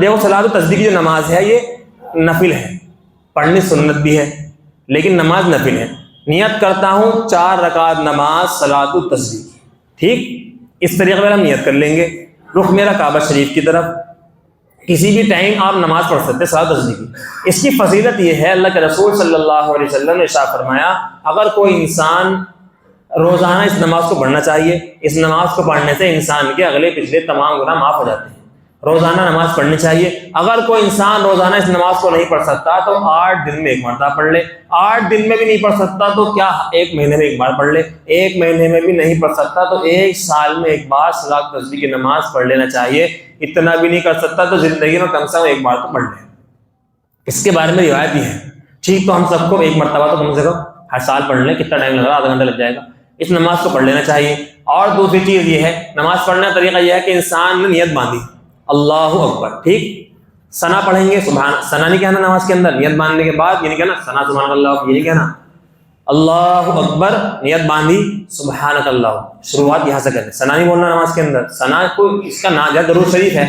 دیکھو صلاۃ التسبیح کی جو نماز ہے یہ نفل ہے، پڑھنی سنت بھی ہے لیکن نماز نفل ہے۔ نیت کرتا ہوں 4 رکعت نماز صلاۃ التسبیح کی، ٹھیک، اس طریقے پر ہم نیت کر لیں گے، رخ میرا کعبہ شریف کی طرف۔ کسی بھی ٹائم آپ نماز پڑھ سکتے ہیں صلاۃ التسبیح کی۔ اس کی فضیلت یہ ہے، اللہ کے رسول صلی اللہ علیہ وسلم نے ارشاد فرمایا اگر کوئی انسان روزانہ اس نماز کو پڑھنا چاہیے، اس نماز کو پڑھنے سے انسان کے اگلے پچھلے تمام گناہ معاف ہو جاتے ہیں۔ روزانہ نماز پڑھنی چاہیے۔ اگر کوئی انسان روزانہ اس نماز کو نہیں پڑھ سکتا تو 8 دن میں ایک مرتبہ پڑھ لے، 8 دن میں بھی نہیں پڑھ سکتا تو کیا 1 مہینے میں ایک بار پڑھ لے، 1 مہینے میں بھی نہیں پڑھ سکتا تو 1 سال میں ایک بار صلاۃ التسبیح کی نماز پڑھ لینا چاہیے۔ اتنا بھی نہیں کر سکتا تو زندگی میں کم سے کم ایک بار تو پڑھ لے۔ اس کے بارے میں روایت بھی ہے، ٹھیک، تو ہم سب کو ایک مرتبہ تو کم سے کم ہر سال پڑھ لیں، کتنا ٹائم لگ رہا ہے، آدھا گھنٹہ لگ جائے گا، اس نماز کو پڑھ لینا چاہیے۔ اور دوسری چیز یہ ہے، نماز پڑھنے کا طریقہ یہ ہے کہ انسان نے نیت باندھی اللہ اکبر، ٹھیک، ثنا پڑھیں گے، سبحان، ثنا نہیں کہنا نماز کے اندر، نیت باندھنے کے بعد یہ نہیں کہنا ثنا سبحان اللہ، یہ نہیں کہنا، اللہ اکبر، نیت باندھی سبحانک اللہ، شروعات یہاں سے کریں، ثنا نہیں بولنا نماز کے اندر۔ ثنا کو اس کا نام جو درود شریف ہے،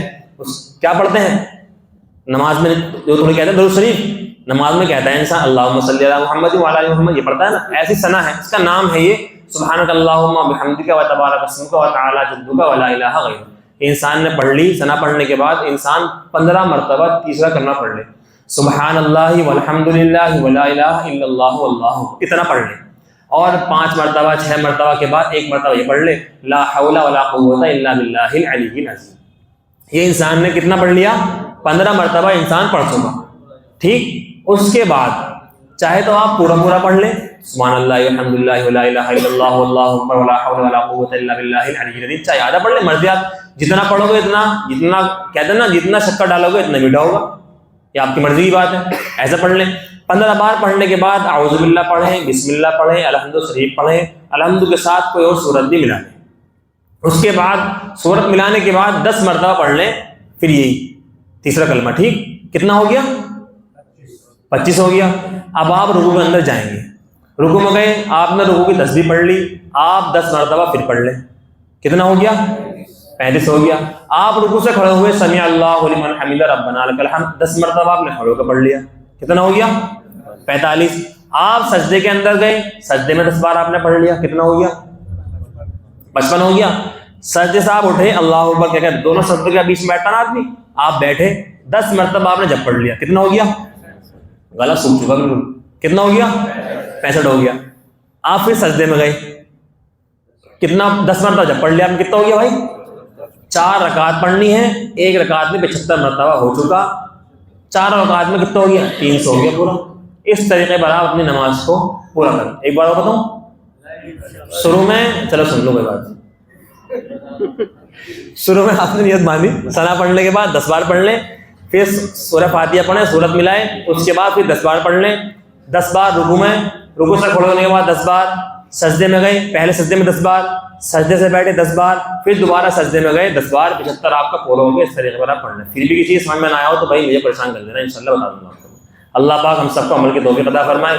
کیا پڑھتے ہیں نماز میں، جو تھوڑی کہتے ہیں درود شریف، نماز میں کہتا ہے انسان اللہم صلی علی محمد وعلی آل محمد، یہ پڑھتا ہے نا، ایسی ثنا ہے، اس کا نام ہے یہ سبحانک اللہم بحمدک وتبارک اسمک وتعالی جدک ولا الہ غیرک۔ انسان نے پڑھ لی، ثنا پڑھنے کے بعد انسان 15 مرتبہ تیسرا کرنا پڑھ لے، سبحان اللہ والحمد للہ ولا الہ الا اللہ واللہ، اتنا پڑھ لے، اور 5 مرتبہ 6 مرتبہ کے بعد 1 مرتبہ یہ پڑھ لے لا حول ولا قوت الا باللہ العلی العظیم۔ یہ انسان نے کتنا پڑھ لیا؟ 15 مرتبہ انسان پڑھ چکا، ٹھیک۔ اس کے بعد چاہے تو آپ پورا پڑھ لیں، سبحان اللہ والحمد للہ ولا الہ الا اللہ واللہ اکبر ولا حول ولا قوت الا باللہ العلی العظیم، چاہے آدھا پڑھ لیں، مرضی آپ جتنا پڑھو گے جتنا کہتے ہیں نا جتنا شکر ڈالو گے اتنا میٹھا ہوگا، یہ آپ کی مرضی کی بات ہے، ایسا پڑھ لیں۔ 15 بار پڑھنے کے بعد اعوذ باللہ پڑھیں، بسم اللہ پڑھیں، الحمد شریف پڑھیں، الحمد کے ساتھ کوئی اور سورت بھی ملا لیں۔ اس کے بعد سورت ملانے کے بعد 10 مرتبہ پڑھ لیں، پھر یہی تیسرا کلمہ، ٹھیک، کتنا ہو گیا؟ 25 ہو گیا۔ اب آپ رکوع کے اندر جائیں گے، رکوع میں گئے، آپ نے رکوع کی تسبیح پڑھ لی، آپ 10 مرتبہ پھر پڑھ لیں، کتنا ہو گیا؟ 35 ہو گیا۔ آپ رکوع سے کھڑے ہوئے سمیع اللہ لمن حمدہ ربنا لک الحمد، 10 مرتبہ آپ نے کھڑے ہو کے پڑھ لیا، کتنا ہو گیا؟ 45۔ آپ سجدے کے اندر گئے، سجدے میں 10 بار آپ نے پڑھ لیا، کتنا ہو گیا؟ 55 ہو گیا۔ سجدے سے آپ اٹھے، اللہ اکبر کہہ کے، دونوں سجدے کے بیچ میں بیٹھا نا آدمی، آپ بیٹھے، 10 مرتبہ آپ نے جب پڑھ لیا، کتنا ہو گیا؟ غلط سن چکا بالکل، کتنا ہو گیا؟ 65 ہو گیا۔ آپ پھر سجدے میں گئے، کتنا؟ 10 مرتبہ جب پڑھ لیا، آپ نے کتنا ہو گیا بھائی؟ 4 رکعت پڑھنی ہے، 1 رکعت میں 75 مرتبہ ہو چکا، 4 رکعت میں کتنا ہو گیا؟ 300 ہو گیا پورا۔ اس طریقے پر آپ اپنی نماز کو پورا کریں۔ ایک بار اور بتاؤں، شروع میں، چلو سن لو کوئی بات، شروع میں آپ نے نیت باندھی، ثنا پڑھنے کے بعد 10 بار پڑھ لیں، پھر سورہ فاتحہ پڑھیں، سورت ملائیں، اس کے بعد پھر 10 بار پڑھ لیں، 10 بار رکوع میں، رکوع سے کھڑے ہونے کے بعد 10 بار، سجدے میں گئے، پہلے سجدے میں 10 بار، سجدے سے بیٹھے 10 بار، پھر دوبارہ سجدے میں گئے 10 بار، 75 آپ کا پورا ہو گیا۔ اس طریقے پر آپ پڑھ لیں۔ پھر بھی کسی چیز سمجھ میں نہ آیا ہو تو بھائی مجھے پریشان کر دینا، انشاءاللہ بتا دوں گا آپ کو۔ اللہ پاک ہم سب کو عمل کی توفیق عطا فرمائے۔